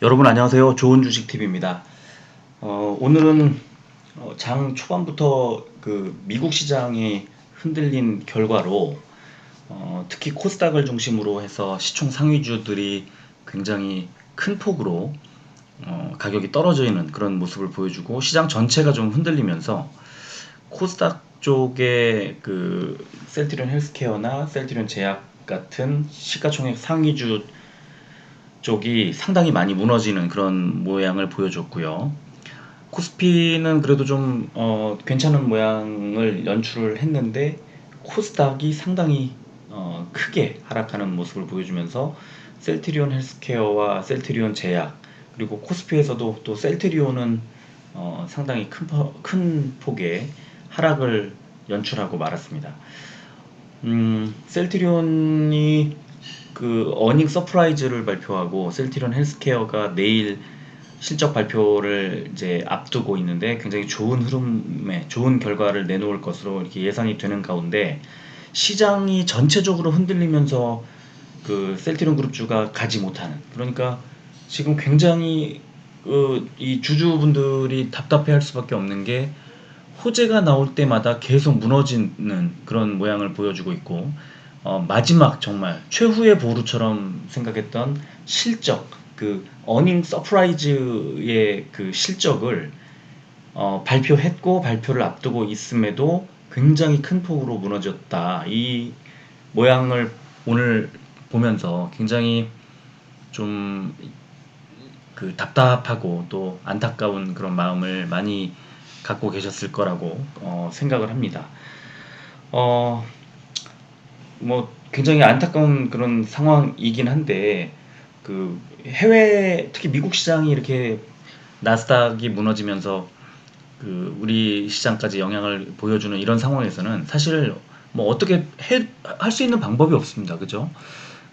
여러분 안녕하세요. 좋은 주식 TV입니다. 오늘은 장 초반부터 그 미국 시장이 흔들린 결과로 특히 코스닥을 중심으로 해서 시총 상위주들이 굉장히 큰 폭으로 가격이 떨어져 있는 그런 모습을 보여주고 시장 전체가 좀 흔들리면서 코스닥 쪽에 그 셀트리온 헬스케어나 셀트리온 제약 같은 시가총액 상위주 쪽이 상당히 많이 무너지는 그런 모양을 보여줬고요. 코스피는 그래도 좀 괜찮은 모양을 연출을 했는데 코스닥이 상당히 크게 하락하는 모습을 보여주면서 셀트리온 헬스케어와 셀트리온 제약 그리고 코스피에서도 또 셀트리온은 상당히 큰 폭의 하락을 연출하고 말았습니다. 셀트리온이 그 어닝 서프라이즈를 발표하고 셀트리온 헬스케어가 내일 실적 발표를 이제 앞두고 있는데 굉장히 좋은 흐름에 좋은 결과를 내놓을 것으로 이렇게 예상이 되는 가운데 시장이 전체적으로 흔들리면서 그 셀트리온 그룹주가 가지 못하는, 그러니까 지금 굉장히 이 주주분들이 답답해할 수밖에 없는 게 호재가 나올 때마다 계속 무너지는 그런 모양을 보여주고 있고 마지막 정말 최후의 보루처럼 생각했던 실적, 그 어닝 서프라이즈의 그 실적을 발표했고 발표를 앞두고 있음에도 굉장히 큰 폭으로 무너졌다. 이 모양을 오늘 보면서 굉장히 좀 그 답답하고 또 안타까운 그런 마음을 많이 갖고 계셨을 거라고 생각을 합니다. 어, 뭐 굉장히 안타까운 그런 상황이긴 한데 그 해외 특히 미국 시장이 이렇게 나스닥이 무너지면서 그 우리 시장까지 영향을 보여주는 이런 상황에서는 사실 뭐 어떻게 할 수 있는 방법이 없습니다. 그죠?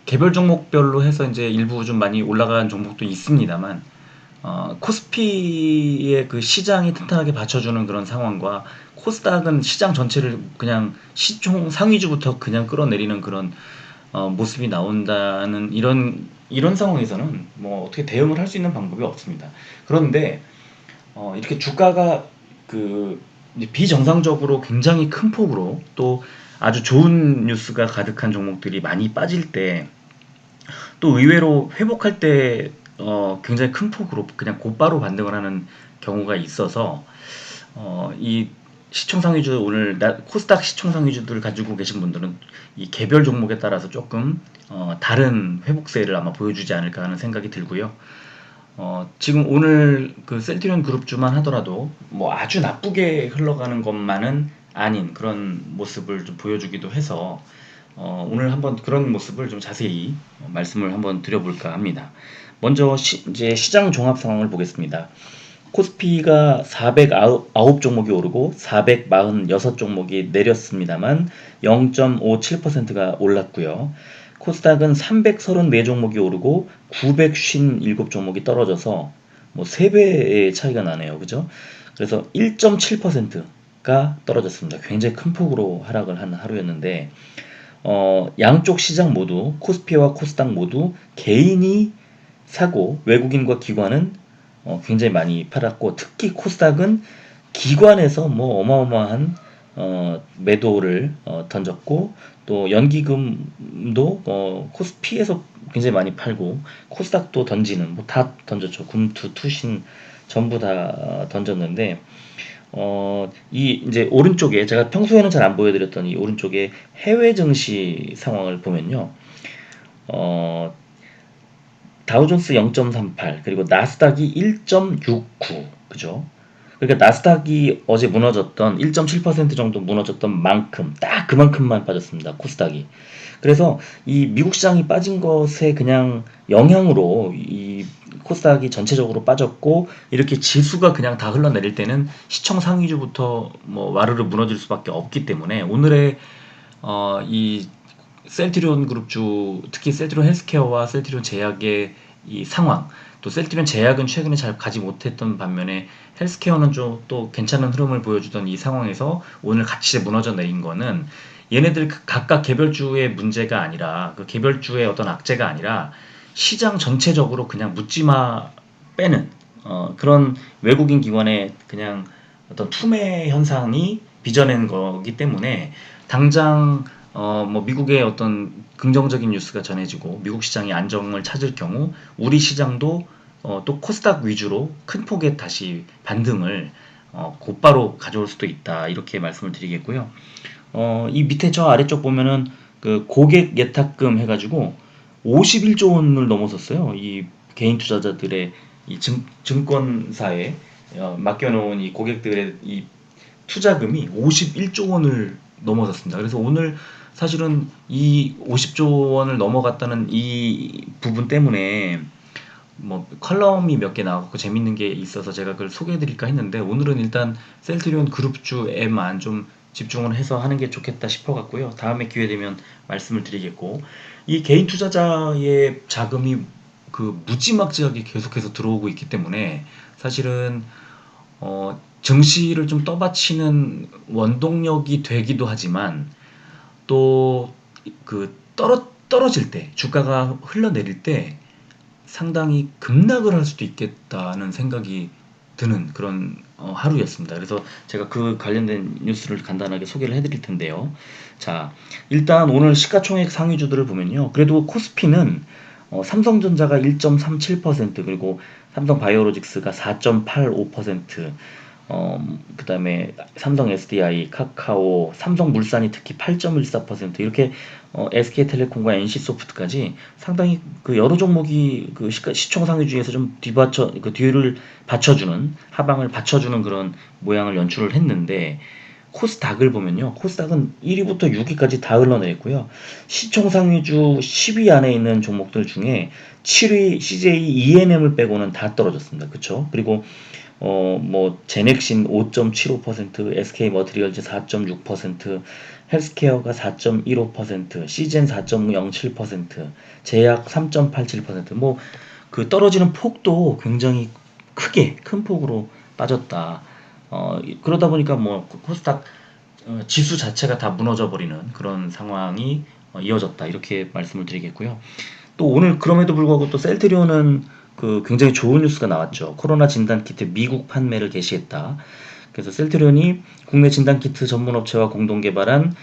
개별 종목별로 해서 이제 일부 좀 많이 올라간 종목도 있습니다만 코스피의 그 시장이 튼튼하게 받쳐주는 그런 상황과 코스닥은 시장 전체를 그냥 시총 상위주부터 그냥 끌어내리는 그런 모습이 나온다는 이런 상황에서는 뭐 어떻게 대응을 할 수 있는 방법이 없습니다. 그런데 이렇게 주가가 그 비정상적으로 굉장히 큰 폭으로 또 아주 좋은 뉴스가 가득한 종목들이 많이 빠질 때 또 의외로 회복할 때 굉장히 큰 폭으로 그냥 곧바로 반등을 하는 경우가 있어서 이 시총상위주 오늘 코스닥 시총상위주들을 가지고 계신 분들은 이 개별 종목에 따라서 조금 다른 회복세를 아마 보여주지 않을까 하는 생각이 들고요. 지금 오늘 그 셀트리온 그룹주만 하더라도 뭐 아주 나쁘게 흘러가는 것만은 아닌 그런 모습을 좀 보여주기도 해서 오늘 한번 그런 모습을 좀 자세히 말씀을 한번 드려볼까 합니다. 먼저 이제 시장 종합 상황을 보겠습니다. 코스피가 409 종목이 오르고 446 종목이 내렸습니다만 0.57%가 올랐고요. 코스닥은 334 종목이 오르고 957 종목이 떨어져서 뭐 3배의 차이가 나네요. 그죠? 그래서 1.7%가 떨어졌습니다. 굉장히 큰 폭으로 하락을 한 하루였는데 양쪽 시장 모두 코스피와 코스닥 모두 개인이 사고 외국인과 기관은 굉장히 많이 팔았고 특히 코스닥은 기관에서 뭐 어마어마한 매도를 던졌고 또 연기금도 코스피에서 굉장히 많이 팔고 코스닥도 던지는 뭐 다 던졌죠. 금투 투신 전부 다 던졌는데 이 이제 오른쪽에 제가 평소에는 잘 안 보여드렸던 이 오른쪽에 해외 증시 상황을 보면요. 다우존스 0.38 그리고 나스닥이 1.69 그죠? 그러니까 나스닥이 어제 무너졌던 1.7% 정도 무너졌던 만큼 딱 그만큼만 빠졌습니다. 코스닥이. 그래서 이 미국 시장이 빠진 것에 그냥 영향으로 이 코스닥이 전체적으로 빠졌고 이렇게 지수가 그냥 다 흘러내릴 때는 시총 상위주부터 뭐 와르르 무너질 수밖에 없기 때문에 오늘의 이 셀트리온 그룹주 특히 셀트리온 헬스케어와 셀트리온 제약의 이 상황 또 셀트리온 제약은 최근에 잘 가지 못했던 반면에 헬스케어는 좀 또 괜찮은 흐름을 보여주던 이 상황에서 오늘 같이 무너져 내린 거는 얘네들 각각 개별주의 문제가 아니라 그 개별주의 어떤 악재가 아니라 시장 전체적으로 그냥 묻지마 빼는 그런 외국인 기관의 그냥 어떤 투매 현상이 빚어낸 거기 때문에 당장 뭐 미국의 어떤 긍정적인 뉴스가 전해지고 미국 시장이 안정을 찾을 경우 우리 시장도 또 코스닥 위주로 큰 폭의 다시 반등을 곧바로 가져올 수도 있다 이렇게 말씀을 드리겠고요. 이 밑에 저 아래쪽 보면은 그 고객 예탁금 해가지고 51조 원을 넘어섰어요. 이 개인 투자자들의 이 증권사에 맡겨놓은 이 고객들의 이 투자금이 51조 원을 넘어섰습니다. 그래서 오늘 사실은 이 50조 원을 넘어갔다는 이 부분 때문에 뭐 컬럼이 몇 개 나왔고 재밌는 게 있어서 제가 그걸 소개해드릴까 했는데 오늘은 일단 셀트리온 그룹주에만 좀 집중을 해서 하는 게 좋겠다 싶어 갖고요. 다음에 기회 되면 말씀을 드리겠고 이 개인 투자자의 자금이 그 무지막지하게 계속해서 들어오고 있기 때문에 사실은 증시를 좀 떠받치는 원동력이 되기도 하지만 또 그 떨어질 때 주가가 흘러내릴 때 상당히 급락을 할 수도 있겠다는 생각이 드는 그런 하루였습니다. 그래서 제가 그 관련된 뉴스를 간단하게 소개를 해드릴 텐데요. 자, 일단 오늘 시가총액 상위주들을 보면요. 그래도 코스피는 삼성전자가 1.37% 그리고 삼성바이오로직스가 4.85%, 그 다음에 삼성 SDI, 카카오, 삼성물산이 특히 8.14% 이렇게 SK텔레콤과 NC소프트까지 상당히 그 여러 종목이 그 시총 상위 중에서 좀 그 뒤를 받쳐주는 하방을 받쳐주는 그런 모양을 연출을 했는데 코스닥을 보면요. 코스닥은 1위부터 6위까지 다 흘러내렸고요. 시총 상위주 10위 안에 있는 종목들 중에 7위 CJ ENM을 빼고는 다 떨어졌습니다. 그쵸? 그리고 뭐 제넥신 5.75%, SK머티리얼즈 4.6%, 헬스케어가 4.15%, 시젠 4.07%, 제약 3.87%, 뭐 그 떨어지는 폭도 굉장히 큰 폭으로 빠졌다. 그러다 보니까 뭐 코스닥 지수 자체가 다 무너져 버리는 그런 상황이 이어졌다 이렇게 말씀을 드리겠고요. 또 오늘 그럼에도 불구하고 또 셀트리온은 그 굉장히 좋은 뉴스가 나왔죠. 코로나 진단키트 미국 판매를 개시했다. 그래서 셀트리온이 국내 진단키트 전문업체와 공동 개발한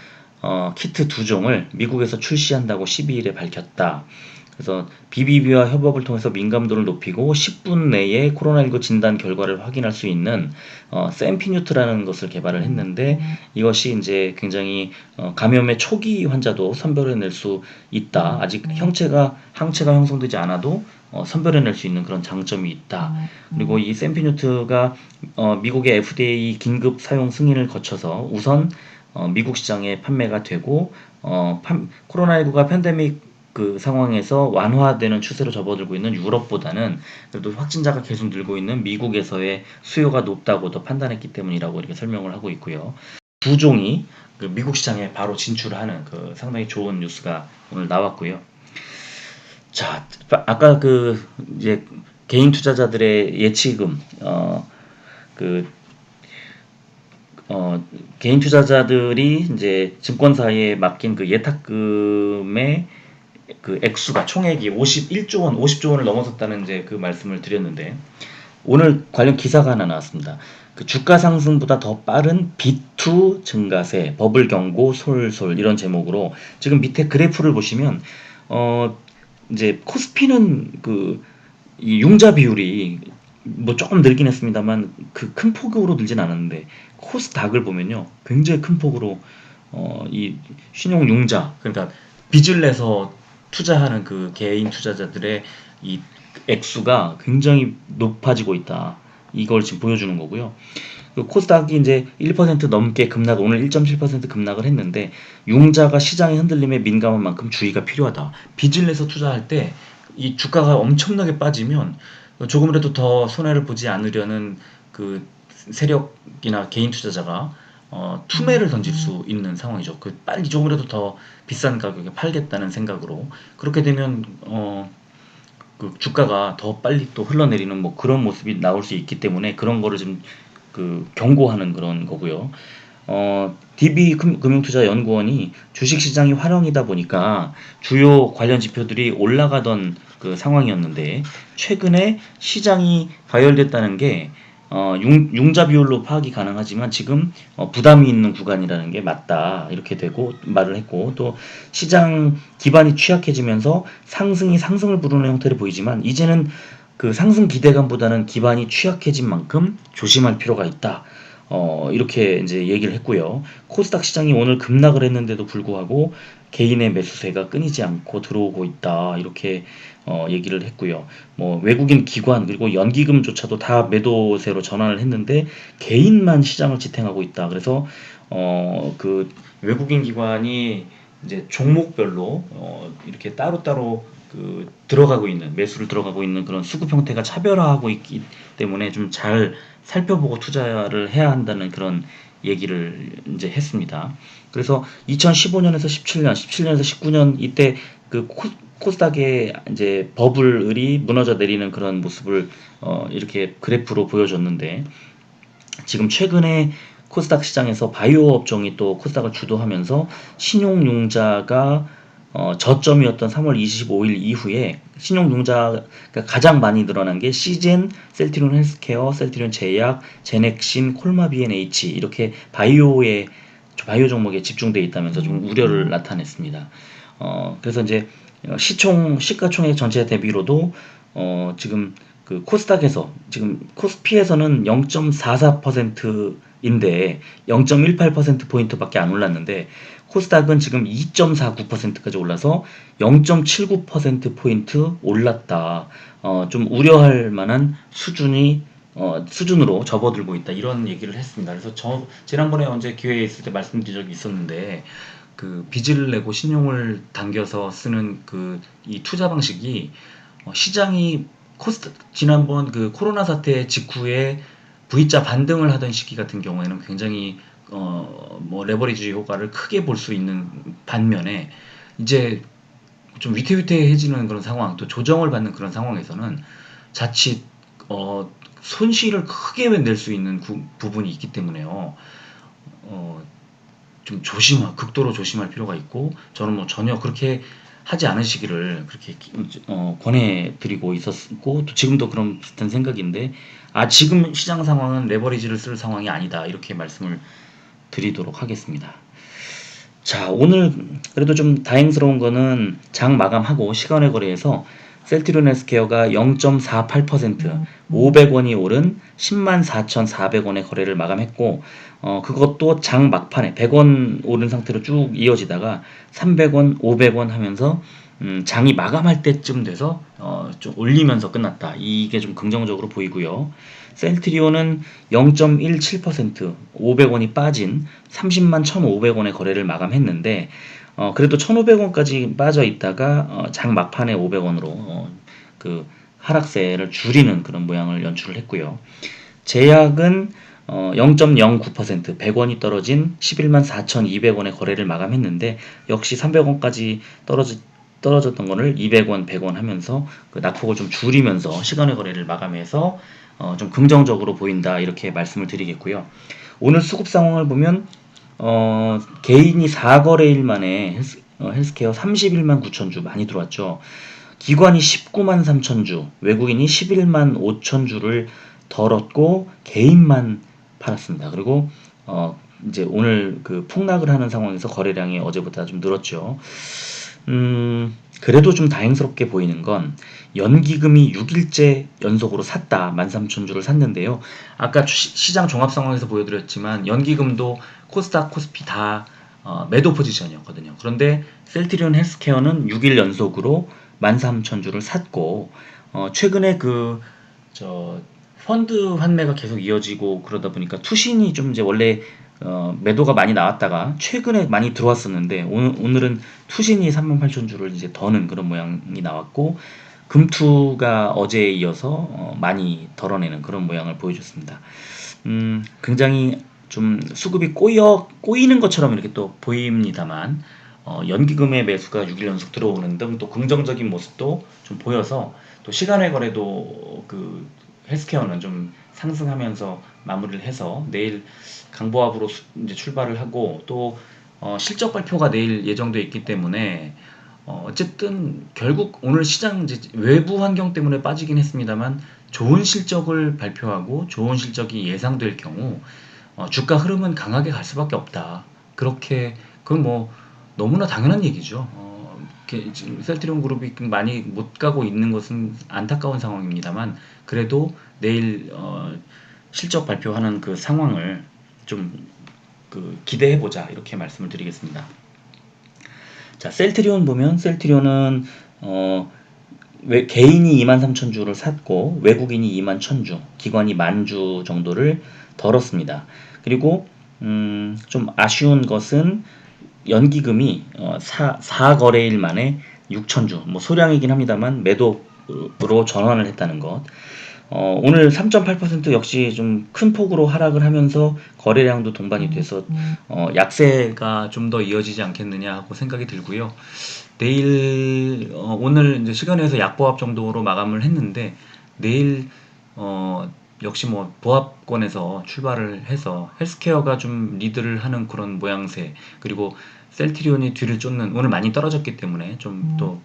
키트 2종을 미국에서 출시한다고 12일에 밝혔다. 그래서 BBB와 협업을 통해서 민감도를 높이고 10분 내에 코로나19 진단 결과를 확인할 수 있는 샘피뉴트라는 것을 개발을 했는데 이것이 이제 굉장히 감염의 초기 환자도 선별해낼 수 있다. 아직 항체가 형성되지 않아도 선별해낼 수 있는 그런 장점이 있다. 그리고 이 샘피뉴트가 미국의 FDA 긴급 사용 승인을 거쳐서 우선 미국 시장에 판매가 되고 코로나19가 팬데믹 그 상황에서 완화되는 추세로 접어들고 있는 유럽보다는 그래도 확진자가 계속 늘고 있는 미국에서의 수요가 높다고 더 판단했기 때문이라고 이렇게 설명을 하고 있고요. 두 종이 그 미국 시장에 바로 진출하는 그 상당히 좋은 뉴스가 오늘 나왔고요. 자, 아까 그 이제 개인 투자자들의 예치금, 그 개인 투자자들이 이제 증권사에 맡긴 그 예탁금의 그 액수가 총액이 51조 원, 50조 원을 넘어섰다는 이제 그 말씀을 드렸는데 오늘 관련 기사가 하나 나왔습니다. 그 주가 상승보다 더 빠른 B2 증가세, 버블 경고 솔솔 이런 제목으로 지금 밑에 그래프를 보시면 이제 코스피는 그 이 융자 비율이 뭐 조금 늘긴 했습니다만 그 큰 폭으로 늘진 않았는데 코스닥을 보면요 굉장히 큰 폭으로 이 신용 융자 그러니까 빚을 내서 투자하는 그 개인 투자자들의 이 액수가 굉장히 높아지고 있다. 이걸 지금 보여주는 거고요. 그 코스닥이 이제 1% 넘게 급락, 오늘 1.7% 급락을 했는데 융자가 시장의 흔들림에 민감한 만큼 주의가 필요하다. 빚을 내서 투자할 때 이 주가가 엄청나게 빠지면 조금이라도 더 손해를 보지 않으려는 그 세력이나 개인 투자자가 투매를 던질 수 있는 상황이죠. 그 빨리 조금이라도 더 비싼 가격에 팔겠다는 생각으로 그렇게 되면 그 주가가 더 빨리 또 흘러내리는 뭐 그런 모습이 나올 수 있기 때문에 그런 거를 좀 그 경고하는 그런 거고요. DB 금융투자연구원이 주식시장이 화랑이다 보니까 주요 관련 지표들이 올라가던 그 상황이었는데 최근에 시장이 과열됐다는 게 융자 비율로 파악이 가능하지만 지금 부담이 있는 구간이라는 게 맞다 이렇게 되고 말을 했고, 또 시장 기반이 취약해지면서 상승이 상승을 부르는 형태를 보이지만 이제는 그 상승 기대감보다는 기반이 취약해진 만큼 조심할 필요가 있다. 이렇게 이제 얘기를 했고요. 코스닥 시장이 오늘 급락을 했는데도 불구하고 개인의 매수세가 끊이지 않고 들어오고 있다. 이렇게 얘기를 했고요. 뭐 외국인 기관 그리고 연기금조차도 다 매도세로 전환을 했는데 개인만 시장을 지탱하고 있다. 그래서 그 외국인 기관이 이제 종목별로 이렇게 따로따로 그 들어가고 있는 매수를 들어가고 있는 그런 수급 형태가 차별화하고 있기 때문에 좀 잘 살펴보고 투자를 해야 한다는 그런 얘기를 이제 했습니다. 그래서 2015년에서 17년, 17년에서 19년 이때 그 코스닥의 이제 버블이 무너져 내리는 그런 모습을 이렇게 그래프로 보여줬는데, 지금 최근에 코스닥 시장에서 바이오 업종이 또 코스닥을 주도하면서 신용융자가 저점이었던 3월 25일 이후에 신용융자가 가장 많이 늘어난 게 시젠, 셀트리온 헬스케어, 셀트리온 제약, 제넥신, 콜마 B&H 이렇게 바이오 종목에 집중돼 있다면서 좀 우려를 나타냈습니다. 그래서 이제 시가총액 전체 대비로도 지금 그 코스닥에서 지금 코스피에서는 0.44%인데 0.18%포인트밖에 안 올랐는데 코스닥은 지금 2.49%까지 올라서 0.79%포인트 올랐다. 좀 우려할 만한 수준으로 접어들고 있다. 이런 얘기를 했습니다. 그래서 지난번에 언제 기회에 있을 때 말씀드린 적이 있었는데, 그 빚을 내고 신용을 당겨서 쓰는 그 이 투자 방식이 시장이 지난번 그 코로나 사태 직후에 V자 반등을 하던 시기 같은 경우에는 굉장히 뭐 레버리지 효과를 크게 볼 수 있는 반면에 이제 좀 위태위태해지는 그런 상황, 또 조정을 받는 그런 상황에서는 자칫 손실을 크게 낼 수 있는 부분이 있기 때문에요. 어, 좀 극도로 조심할 필요가 있고, 저는 뭐 전혀 그렇게 하지 않으시기를 그렇게 권해드리고 있었고, 또 지금도 그런 비슷한 생각인데, 지금 시장 상황은 레버리지를 쓸 상황이 아니다 이렇게 말씀을 드리도록 하겠습니다. 자, 오늘 그래도 좀 다행스러운 거는 장 마감하고 시간의 거래에서 셀트리온 헬스케어가 0.48% 500원이 오른 104,400원의 거래를 마감했고, 그것도 장 막판에 100원 오른 상태로 쭉 이어지다가 300원, 500원 하면서 장이 마감할 때쯤 돼서 좀 올리면서 끝났다. 이게 좀 긍정적으로 보이고요. 셀트리온은 0.17% 500원이 빠진 30만 1,500원의 거래를 마감했는데, 그래도 1,500원까지 빠져 있다가 장 막판에 500원으로 그 하락세를 줄이는 그런 모양을 연출을 했고요. 제약은 0.09% 100원이 떨어진 11만 4,200원의 거래를 마감했는데, 역시 300원까지 떨어졌던 거를 200원, 100원 하면서 그 낙폭을 좀 줄이면서 시간의 거래를 마감해서 좀 긍정적으로 보인다 이렇게 말씀을 드리겠고요. 오늘 수급 상황을 보면 개인이 4거래일 만에 헬스케어 31만 9천 주 많이 들어왔죠. 기관이 19만 3천 주, 외국인이 11만 5천 주를 덜었고 개인만 팔았습니다. 그리고 이제 오늘 그 폭락을 하는 상황에서 거래량이 어제보다 좀 늘었죠. 그래도 좀 다행스럽게 보이는 건 연기금이 6일째 연속으로 샀다. 13,000주를 샀는데요. 아까 시장 종합 상황에서 보여드렸지만 연기금도 코스닥, 코스피 다 매도 포지션이었거든요. 그런데 셀트리온 헬스케어는 6일 연속으로 13,000주를 샀고, 최근에 펀드 환매가 계속 이어지고 그러다 보니까 투신이 좀 이제 원래 매도가 많이 나왔다가 최근에 많이 들어왔었는데, 오늘은 투신이 38,000주를 이제 더는 그런 모양이 나왔고, 금투가 어제에 이어서 많이 덜어내는 그런 모양을 보여줬습니다. 굉장히 좀 수급이 꼬이는 것처럼 이렇게 또 보입니다만, 연기금의 매수가 6일 연속 들어오는 등 또 긍정적인 모습도 좀 보여서, 또 시간의 거래도 그 헬스케어는 좀 상승하면서 마무리를 해서 내일 강보합으로 이제 출발을 하고 또 실적 발표가 내일 예정돼 있기 때문에 어쨌든 결국 오늘 시장 이제 외부 환경 때문에 빠지긴 했습니다만 좋은 실적을 발표하고 좋은 실적이 예상될 경우 주가 흐름은 강하게 갈 수밖에 없다. 그렇게 그건 뭐 너무나 당연한 얘기죠. 지금 셀트리온 그룹이 많이 못 가고 있는 것은 안타까운 상황입니다만 그래도 내일 실적 발표하는 그 상황을 좀 기대해 보자 이렇게 말씀을 드리겠습니다. 자, 셀트리온 보면 셀트리온은 개인이 23,000주를 샀고 외국인이 21,000주, 기관이 10,000주 정도를 덜었습니다. 그리고 좀 아쉬운 것은 연기금이 4거래일 만에 6,000주, 뭐 소량이긴 합니다만 매도로 전환을 했다는 것. 오늘 3.8% 역시 좀 큰 폭으로 하락을 하면서 거래량도 동반이 돼서 약세가 좀 더 이어지지 않겠느냐 하고 생각이 들고요. 내일 오늘 이제 시간에서 약보합 정도로 마감을 했는데 내일 역시 뭐 보합권에서 출발을 해서 헬스케어가 좀 리드를 하는 그런 모양새, 그리고 셀트리온이 뒤를 쫓는, 오늘 많이 떨어졌기 때문에 좀 또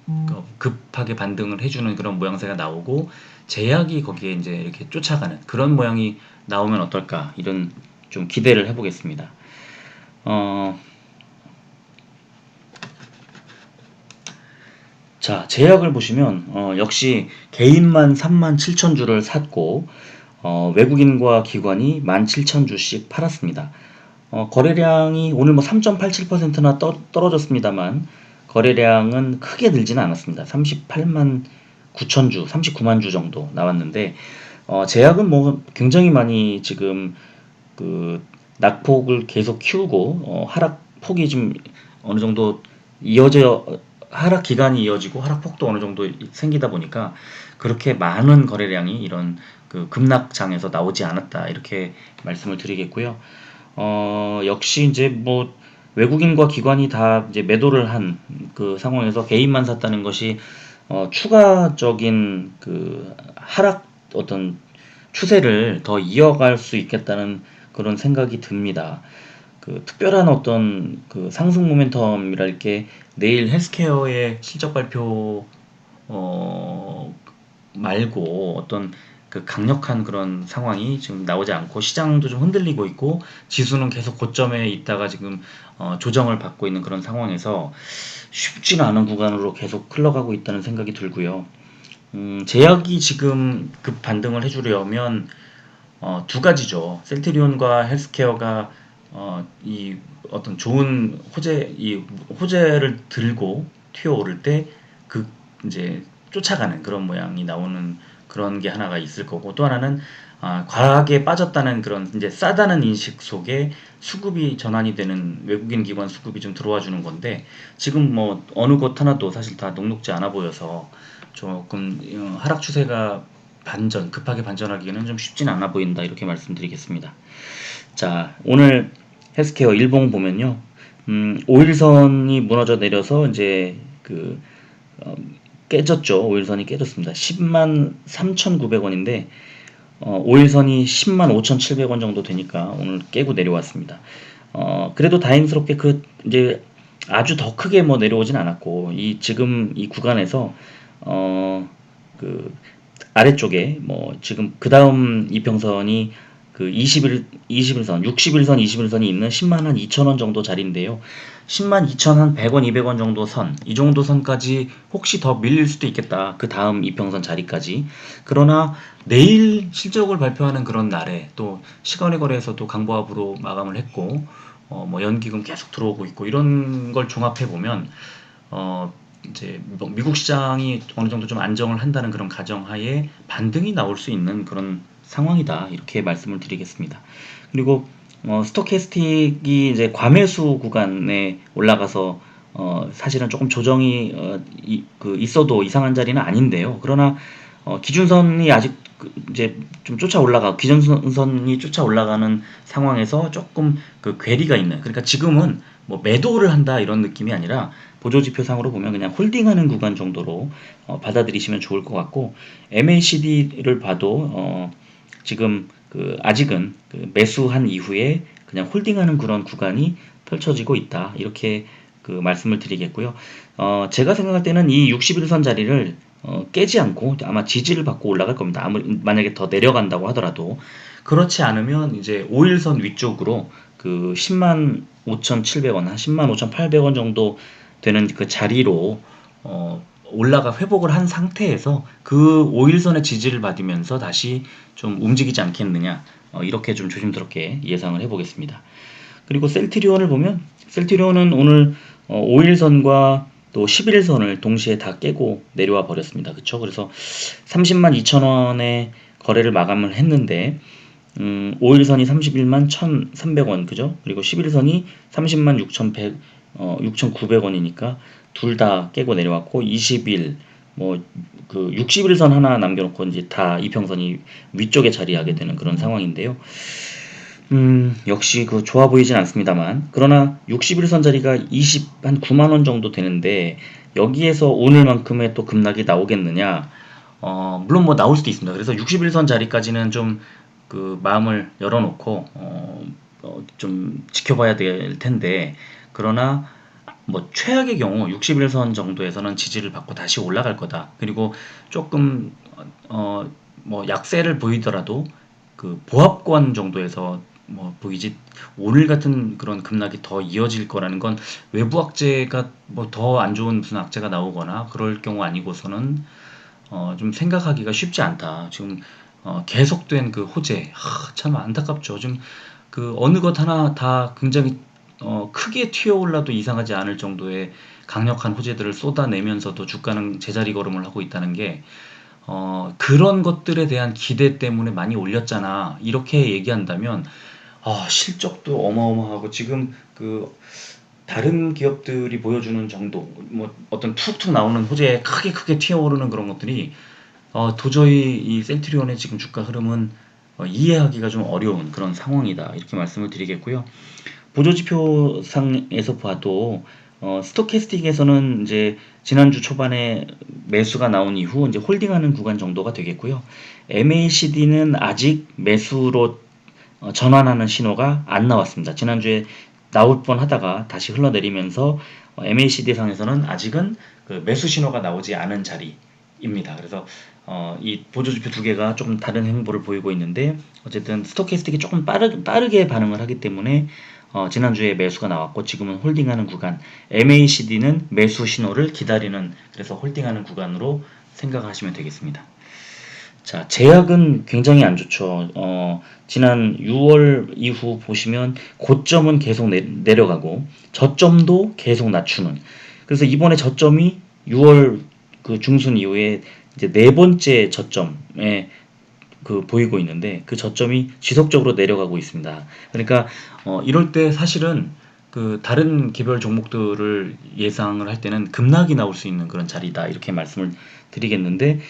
급하게 반등을 해주는 그런 모양새가 나오고 제약이 거기에 이제 이렇게 쫓아가는 그런 모양이 나오면 어떨까, 이런 좀 기대를 해보겠습니다. 자, 제약을 보시면 역시 개인만 37,000주를 샀고 외국인과 기관이 17,000주씩 팔았습니다. 거래량이 오늘 뭐 3.87%나 떨어졌습니다만 거래량은 크게 늘지는 않았습니다. 38만 9천주, 39만 주 정도 나왔는데 제약은 뭐 굉장히 많이 지금 그 낙폭을 계속 키우고 하락폭이 좀 어느 정도 이어져, 하락 기간이 이어지고 하락폭도 어느 정도 생기다 보니까 그렇게 많은 거래량이 이런 그 급락장에서 나오지 않았다 이렇게 말씀을 드리겠고요. 역시 이제 뭐 외국인과 기관이 다 이제 매도를 한 그 상황에서 개인만 샀다는 것이 추가적인 그 하락 어떤 추세를 더 이어갈 수 있겠다는 그런 생각이 듭니다. 그 특별한 어떤 그 상승 모멘텀이랄 게 내일 헬스케어의 실적 발표 말고 어떤 그 강력한 그런 상황이 지금 나오지 않고 시장도 좀 흔들리고 있고 지수는 계속 고점에 있다가 지금 조정을 받고 있는 그런 상황에서 쉽지는 않은 구간으로 계속 흘러가고 있다는 생각이 들고요. 제약이 지금 급 반등을 해주려면 두 가지죠. 셀트리온과 헬스케어가 이 어떤 좋은 호재를 들고 튀어오를 때 그 이제 쫓아가는 그런 모양이 나오는 그런 게 하나가 있을 거고, 또 하나는 과하게 빠졌다는 그런 이제 싸다는 인식 속에 수급이 전환이 되는, 외국인 기관 수급이 좀 들어와 주는 건데 지금 뭐 어느 곳 하나도 사실 다 녹록지 않아 보여서 조금 하락 추세가 급하게 반전하기에는 좀 쉽진 않아 보인다 이렇게 말씀드리겠습니다. 자, 오늘 헬스케어 일봉 보면요. 5일선이 무너져 내려서 이제 깨졌죠. 5일선이 깨졌습니다. 10만 3,900원인데 5일선이 10만 5,700원 정도 되니까 오늘 깨고 내려왔습니다. 그래도 다행스럽게 이제 아주 더 크게 뭐 내려오진 않았고 지금 이 구간에서 아래쪽에 뭐 지금 그 다음 이평선이 21선, 60일선, 21선이 있는 10만 한 2천원 정도 자리인데요. 10만 2천 한 100원, 200원 정도 선, 이 정도 선까지 혹시 더 밀릴 수도 있겠다. 그 다음 이평선 자리까지. 그러나 내일 실적을 발표하는 그런 날에 또 시간의 거래에서도 강보합으로 마감을 했고 뭐 연기금 계속 들어오고 있고 이런 걸 종합해 보면 이제 미국 시장이 어느 정도 좀 안정을 한다는 그런 가정하에 반등이 나올 수 있는 그런 상황이다 이렇게 말씀을 드리겠습니다. 그리고 스토캐스틱이 이제 과매수 구간에 올라가서 사실은 조금 조정이 있어도 이상한 자리는 아닌데요. 그러나 기준선이 아직 이제 좀 기준선이 쫓아 올라가는 상황에서 조금 괴리가 있는, 그러니까 지금은 뭐 매도를 한다 이런 느낌이 아니라 보조지표상으로 보면 그냥 홀딩하는 구간 정도로 받아들이시면 좋을 것 같고, MACD를 봐도 지금 아직은 매수한 이후에 그냥 홀딩하는 그런 구간이 펼쳐지고 있다. 이렇게 말씀을 드리겠고요. 제가 생각할 때는 이 61선 자리를 깨지 않고 아마 지지를 받고 올라갈 겁니다. 만약에 더 내려간다고 하더라도. 그렇지 않으면 이제 5일선 위쪽으로 10만 5,700원, 한 10만 5,800원 정도 되는 그 자리로 올라가 회복을 한 상태에서 그 5일선의 지지를 받으면서 다시 좀 움직이지 않겠느냐, 이렇게 좀 조심스럽게 예상을 해보겠습니다. 그리고 셀트리온을 보면 셀트리온은 오늘 5일선과 또 11일선을 동시에 다 깨고 내려와 버렸습니다. 그쵸? 그래서 30만 2천원에 거래를 마감을 했는데 5일선이 31만 1,300원, 그죠? 그리고 11일선이 30만 6,100, 6,900원이니까 둘 다 깨고 내려왔고, 20일, 60일선 하나 남겨놓고 이제 다 이평선이 위쪽에 자리하게 되는 그런 상황인데요. 역시 좋아 보이진 않습니다만, 그러나 61선 자리가 한 9만원 정도 되는데, 여기에서 오늘만큼의 또 급락이 나오겠느냐? 물론 나올 수도 있습니다. 그래서 61선 자리까지는 좀 마음을 열어놓고, 좀 지켜봐야 될 텐데, 그러나, 최악의 경우 61선 정도에서는 지지를 받고 다시 올라갈 거다. 그리고 조금, 약세를 보이더라도, 보합권 정도에서 보이지, 오늘 같은 그런 급락이 더 이어질 거라는 건 외부 악재가 더 안 좋은 무슨 악재가 나오거나 그럴 경우 아니고서는 좀 생각하기가 쉽지 않다. 지금 계속된 호재, 참 안타깝죠. 지금 어느 것 하나 다 굉장히 크게 튀어올라도 이상하지 않을 정도의 강력한 호재들을 쏟아내면서도 주가는 제자리 걸음을 하고 있다는 게, 그런 것들에 대한 기대 때문에 많이 올렸잖아. 이렇게 얘기한다면, 실적도 어마어마하고 지금 다른 기업들이 보여주는 정도, 어떤 툭툭 나오는 호재에 크게 튀어오르는 그런 것들이 도저히 이 셀트리온의 지금 주가 흐름은 이해하기가 좀 어려운 그런 상황이다. 이렇게 말씀을 드리겠고요. 보조지표상에서 봐도 스토캐스틱에서는 이제 지난주 초반에 매수가 나온 이후 이제 홀딩하는 구간 정도가 되겠고요. MACD는 아직 매수로 전환하는 신호가 안 나왔습니다. 지난주에 나올 뻔 하다가 다시 흘러내리면서 MACD 상에서는 아직은 매수 신호가 나오지 않은 자리입니다. 그래서 이 보조지표 두 개가 조금 다른 행보를 보이고 있는데, 어쨌든 스토캐스틱이 조금 빠르게 반응을 하기 때문에 지난주에 매수가 나왔고 지금은 홀딩하는 구간, MACD는 매수 신호를 기다리는, 그래서 홀딩하는 구간으로 생각하시면 되겠습니다. 자, 제약은 굉장히 안 좋죠. 지난 6월 이후 보시면 고점은 계속 내려가고 저점도 계속 낮추는. 그래서 이번에 저점이 6월 중순 이후에 이제 네 번째 저점에 보이고 있는데, 그 저점이 지속적으로 내려가고 있습니다. 그러니까 이럴 때 사실은 다른 개별 종목들을 예상을 할 때는 급락이 나올 수 있는 그런 자리다, 이렇게 말씀을 드리겠는데,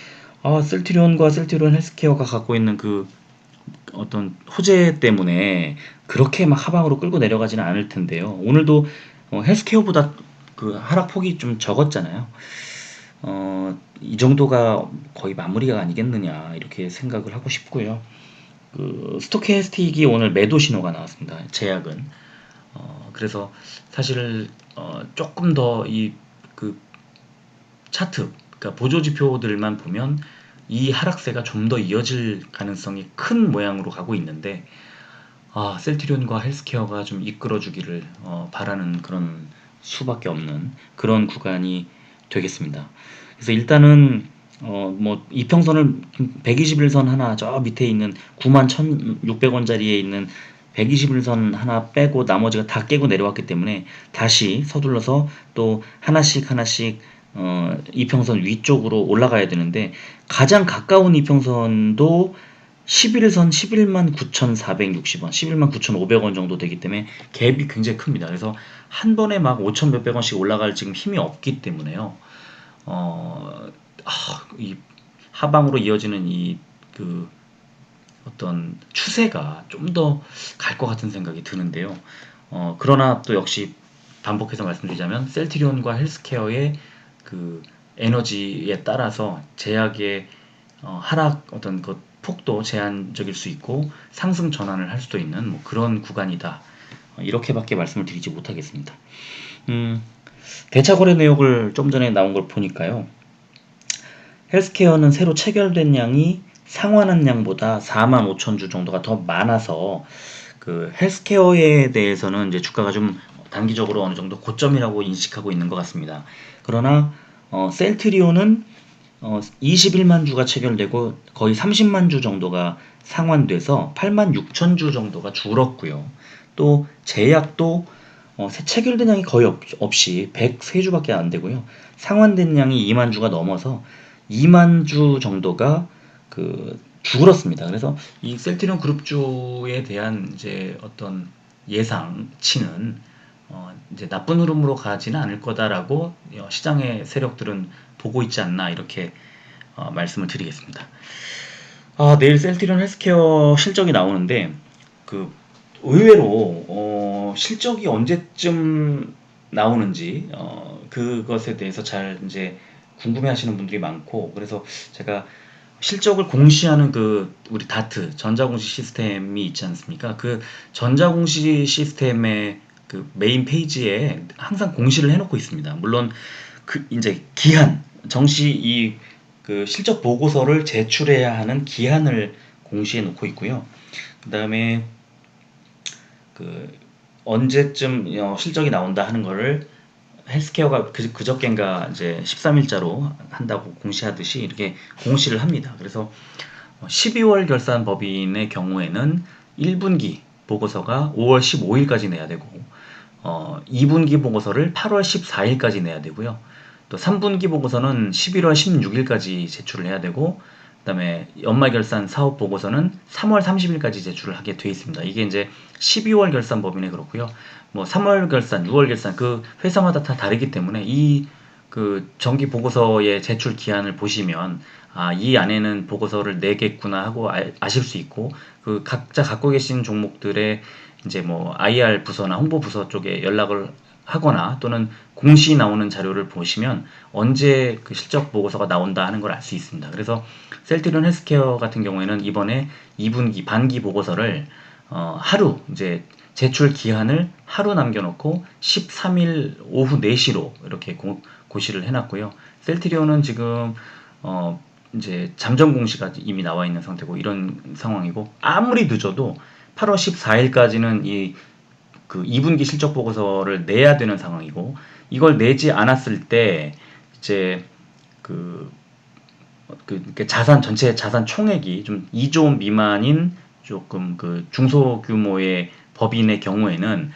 셀트리온과 셀트리온 헬스케어가 갖고 있는 어떤 호재 때문에 그렇게 막 하방으로 끌고 내려가지는 않을 텐데요. 오늘도 헬스케어보다 하락폭이 좀 적었잖아요. 이 정도가 거의 마무리가 아니겠느냐, 이렇게 생각을 하고 싶고요. 스토캐스틱이 오늘 매도 신호가 나왔습니다. 제약은. 그래서 사실 조금 더 차트, 그러니까 보조지표들만 보면 이 하락세가 좀 더 이어질 가능성이 큰 모양으로 가고 있는데, 셀트리온과 헬스케어가 좀 이끌어주기를 바라는 그런 수밖에 없는 그런 구간이 되겠습니다. 그래서 일단은 이평선을 121선 하나 저 밑에 있는 91,600원짜리에 있는 121선 하나 빼고 나머지가 다 깨고 내려왔기 때문에 다시 서둘러서 또 하나씩 이평선 위쪽으로 올라가야 되는데, 가장 가까운 이평선도 11선 11만 9,460원, 11만 9,500원 정도 되기 때문에 갭이 굉장히 큽니다. 그래서 한 번에 막 5천 몇백 원씩 올라갈 지금 힘이 없기 때문에요. 이 하방으로 이어지는 어떤 추세가 좀 더 갈 것 같은 생각이 드는데요. 그러나 또 역시 반복해서 말씀드리자면 셀트리온과 헬스케어의 에너지에 따라서 제약의 하락, 어떤 폭도 제한적일 수 있고 상승 전환을 할 수도 있는 뭐 그런 구간이다. 이렇게밖에 말씀을 드리지 못하겠습니다. 대차 거래 내역을 좀 전에 나온 걸 보니까요. 헬스케어는 새로 체결된 양이 상환한 양보다 45,000주 정도가 더 많아서 그 헬스케어에 대해서는 이제 주가가 좀 단기적으로 어느 정도 고점이라고 인식하고 있는 것 같습니다. 그러나 셀트리온은 21만 주가 체결되고 거의 30만 주 정도가 상환돼서 8만 6천 주 정도가 줄었고요. 또 제약도 체결된 양이 거의 없이 103주밖에 안 되고요. 상환된 양이 2만 주가 넘어서 2만 주 정도가 그 줄었습니다. 그래서 이 셀트리온 그룹주에 대한 이제 어떤 예상치는 이제 나쁜 흐름으로 가지는 않을 거다라고 시장의 세력들은 보고 있지 않나 이렇게 말씀을 드리겠습니다. 내일 셀트리온 헬스케어 실적이 나오는데 그 의외로 실적이 언제쯤 나오는지 그것에 대해서 잘 이제 궁금해하시는 분들이 많고 그래서 제가 실적을 공시하는 그 우리 다트 전자공시 시스템이 있지 않습니까? 그 전자공시 시스템의 그 메인 페이지에 항상 공시를 해놓고 있습니다. 물론 그 이제 기한 정시 이 그 실적 보고서를 제출해야 하는 기한을 공시해 놓고 있고요. 그 다음에 그 언제쯤 실적이 나온다 하는 거를 헬스케어가 그저껜가 이제 13일자로 한다고 공시하듯이 이렇게 공시를 합니다. 그래서 12월 결산 법인의 경우에는 1분기 보고서가 5월 15일까지 내야 되고 2분기 보고서를 8월 14일까지 내야 되고요. 또 3분기 보고서는 11월 16일까지 제출을 해야 되고 그다음에 연말 결산 사업 보고서는 3월 30일까지 제출을 하게 돼 있습니다. 이게 이제 12월 결산 법인에 그렇고요. 뭐 3월 결산, 6월 결산 그 회사마다 다 다르기 때문에 이 그 정기 보고서의 제출 기한을 보시면 이 안에는 보고서를 내겠구나 하고 아실 수 있고 그 각자 갖고 계신 종목들의 이제 뭐 IR 부서나 홍보 부서 쪽에 연락을 하거나 또는 공시 나오는 자료를 보시면 언제 그 실적 보고서가 나온다 하는 걸 알 수 있습니다. 그래서 셀트리온 헬스케어 같은 경우에는 이번에 2분기 반기 보고서를 하루 이제 제출 기한을 하루 남겨놓고 13일 오후 4시로 이렇게 고시를 해놨고요. 셀트리온은 지금 이제 잠정 공시가 이미 나와 있는 상태고 이런 상황이고 아무리 늦어도 8월 14일까지는 그 2분기 실적 보고서를 내야 되는 상황이고 이걸 내지 않았을 때 이제 그 자산 전체 자산 총액이 좀 2조 원 미만인 조금 그 중소규모의 법인의 경우에는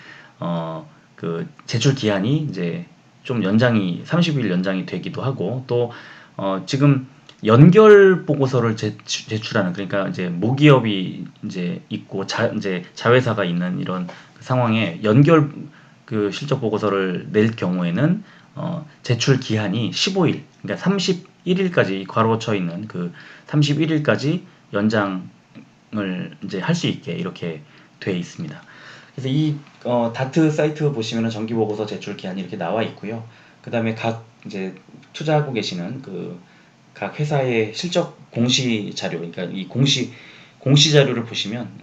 그 제출 기한이 이제 좀 연장이 30일 연장이 되기도 하고 또 지금 연결 보고서를 제출하는 그러니까 이제 모기업이 이제 있고 이제 자회사가 있는 이런 상황에 연결 그 실적 보고서를 낼 경우에는 제출 기한이 15일 그러니까 31일까지 괄호쳐 있는 그 31일까지 연장을 이제 할 수 있게 이렇게 돼 있습니다. 그래서 이 다트 사이트 보시면은 정기 보고서 제출 기한이 이렇게 나와 있고요. 그다음에 각 이제 투자하고 계시는 그 각 회사의 실적 공시 자료, 그러니까 이 공시 자료를 보시면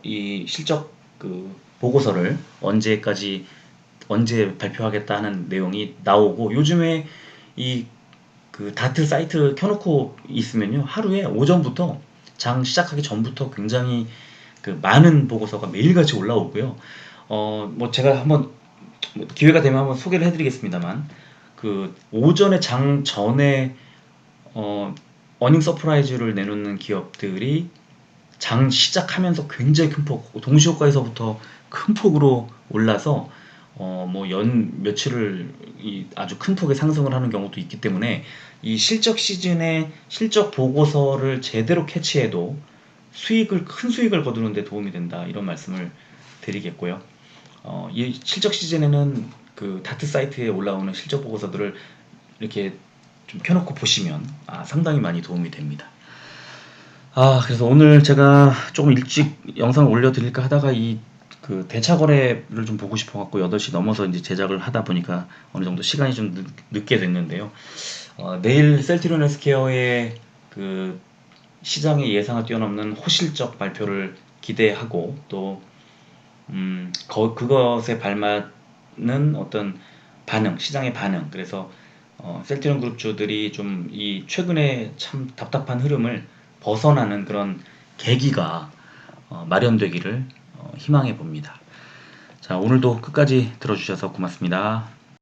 이 실적 그 보고서를 언제 발표하겠다 하는 내용이 나오고 요즘에 이 그 다트 사이트 켜놓고 있으면요 하루에 오전부터 장 시작하기 전부터 굉장히 그 많은 보고서가 매일같이 올라오고요. 뭐 제가 한번 기회가 되면 한번 소개를 해드리겠습니다만 그 오전에 장 전에 어닝 서프라이즈를 내놓는 기업들이 장 시작하면서 굉장히 큰 폭, 동시효과에서부터 큰 폭으로 올라서 뭐 며칠을 아주 큰 폭의 상승을 하는 경우도 있기 때문에 이 실적 시즌에 실적 보고서를 제대로 캐치해도 큰 수익을 거두는 데 도움이 된다 이런 말씀을 드리겠고요. 이 실적 시즌에는 그 다트 사이트에 올라오는 실적 보고서들을 이렇게 좀 켜놓고 보시면 상당히 많이 도움이 됩니다. 그래서 오늘 제가 조금 일찍 영상을 올려드릴까 하다가 그 대차 거래를 좀 보고 싶어갖고 8시 넘어서 이제 제작을 하다 보니까 어느 정도 시간이 좀 늦게 됐는데요. 내일 셀트리온 헬스케어의 그 시장의 예상을 뛰어넘는 호실적 발표를 기대하고 또 그것에 발맞는 어떤 반응, 시장의 반응. 그래서 셀트리온 그룹주들이 좀 이 최근에 참 답답한 흐름을 벗어나는 그런 계기가 마련되기를 희망해 봅니다. 자, 오늘도 끝까지 들어주셔서 고맙습니다.